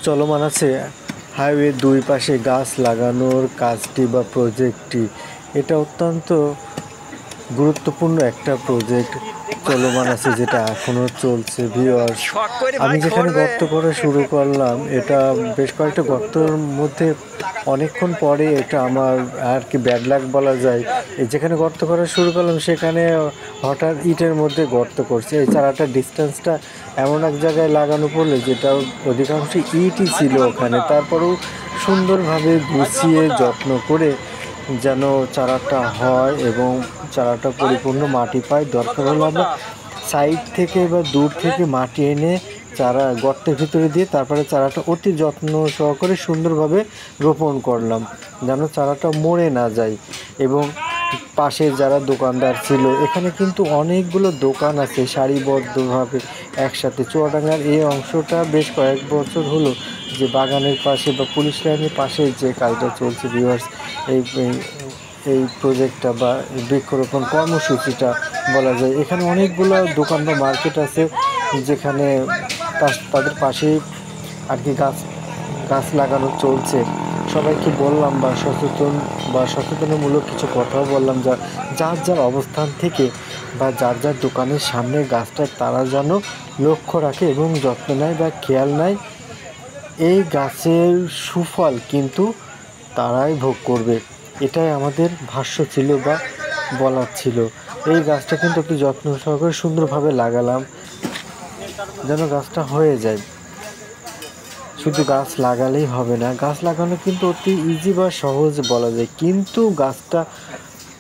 চলমান আছে হাইওয়ে দুই পাশে গাছ লাগানোর কাজটি বা প্রজেক্টটি। এটা অত্যন্ত গুরুত্বপূর্ণ একটা প্রজেক্ট চলমান আছে, যেটা এখনও চলছে। ভিউয়ার্স, আমি যেখানে গর্ত করা শুরু করলাম, এটা বেশ কয়েকটা গর্তর মধ্যে অনেকক্ষণ পরে এটা আমার আর কি ব্যাড লাক বলা যায়। যেখানে গর্ত করা শুরু করলাম সেখানে হঠাৎ ইটের মধ্যে গর্ত করছে। এই চারাটার ডিস্টেন্সটা এমন এক জায়গায় লাগানো পড়লো যেটা অধিকাংশ ইটই ছিল ওখানে। তারপরেও সুন্দরভাবে গুছিয়ে যত্ন করে যেন চারাটা হয় এবং চারাটা পরিপূর্ণ মাটি পায়। দরকার হলে আমরা সাইড থেকে বা দূর থেকে মাটি এনে চারা গর্তের ভিতরে দিয়ে তারপরে চারাটা অতি যত্ন সহকারে সুন্দরভাবে রোপণ করলাম, যেন চারাটা মরে না যায়। এবং পাশে যারা দোকানদার ছিল, এখানে কিন্তু অনেকগুলো দোকান আছে সারিবদ্ধভাবে একসাথে। চুয়াডাঙ্গার এই অংশটা বেশ কয়েক বছর হলো যে বাগানের পাশে বা পুলিশ লাইনের পাশে যে কাজটা চলছে ভিউয়ার্স, এই এই প্রজেক্টটা বা বৃক্ষরোপণ কর্মসূচিটা বলা যায়। এখানে অনেকগুলো দোকান বা মার্কেট আছে যেখানে তাদের পাশেই আর কি গাছ লাগানো চলছে। সবাইকে বললাম বা সচেতনমূলক কিছু কথাও বললাম, যার যার অবস্থান থেকে বা যার যার দোকানের সামনে গাছটা তারা যেন লক্ষ্য রাখে এবং যত্ন নেয় বা খেয়াল নেয়। এই গাছের সুফল কিন্তু তারাই ভোগ করবে, এটাই আমাদের ভাষ্য ছিল বা বলার ছিল। এই গাছটা কিন্তু একটু যত্ন সহকারে সুন্দরভাবে লাগালাম যেন গাছটা হয়ে যায়। শুধু গাছ লাগালেই হবে না, গাছ লাগানো কিন্তু অতি ইজি বা সহজ বলা যায়, কিন্তু গাছটা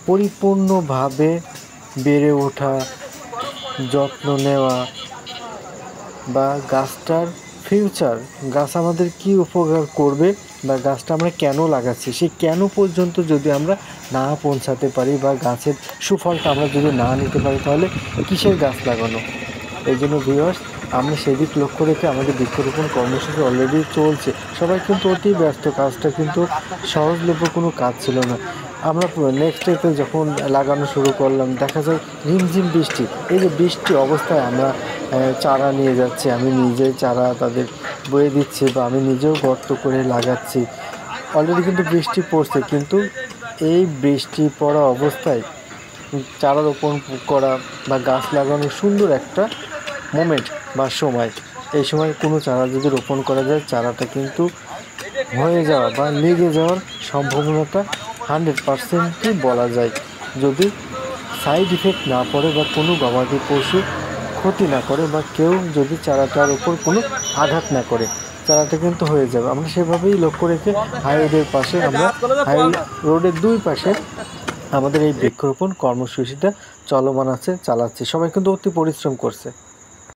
পরিপূর্ণভাবে বেড়ে ওঠা, যত্ন নেওয়া বা গাছটার ফিউচার, গাছ আমাদের কি উপকার করবে বা গাছটা আমরা কেন লাগাচ্ছি, সেই কেন পর্যন্ত যদি আমরা না পৌঁছাতে পারি বা গাছের সুফলটা আমরা যদি না নিতে পারি, তাহলে কিসের গাছ লাগানো। এই জন্য ভিউয়ার্স, আমরা সেদিক লক্ষ্য রেখে আমাদের বৃক্ষরোপণ কর্মসূচি অলরেডি চলছে। সবাই কিন্তু অতি ব্যস্ত, কাজটা কিন্তু সহজলভ্য কোনো কাজ ছিল না। আমরা নেক্সট ডেতে যখন লাগানো শুরু করলাম, দেখা যায় রিমঝিম বৃষ্টি। এই যে বৃষ্টি অবস্থায় আমরা চারা নিয়ে যাচ্ছি, আমি নিজে চারা তাদের বয়ে দিচ্ছি বা আমি নিজেও গর্ত করে লাগাচ্ছি। অলরেডি কিন্তু বৃষ্টি পড়ছে, কিন্তু এই বৃষ্টি পড়া অবস্থায় চারা রোপণ করা বা গাছ লাগানোর সুন্দর একটা মোমেন্ট বা সময়। এই সময় কোনো চারা যদি রোপণ করা যায়, চারাটা কিন্তু হয়ে যাওয়া বা লেগে যাওয়ার সম্ভাবনাটা 100%ই বলা যায়, যদি সাইড ইফেক্ট না পড়ে বা কোনো গবাদি পশু ক্ষতি না করে বা কেউ যদি চারাটার উপর কোনো আঘাত না করে, চারাটা কিন্তু হয়ে যাবে। আমরা সেভাবেই লক্ষ্য রেখে হাইওয়ের পাশে, আমরা হাইওয়ে রোডের দুই পাশে আমাদের এই বৃক্ষরোপণ কর্মসূচিটা চলমান আছে, চালাচ্ছি। সবাই কিন্তু অতি পরিশ্রম করছে।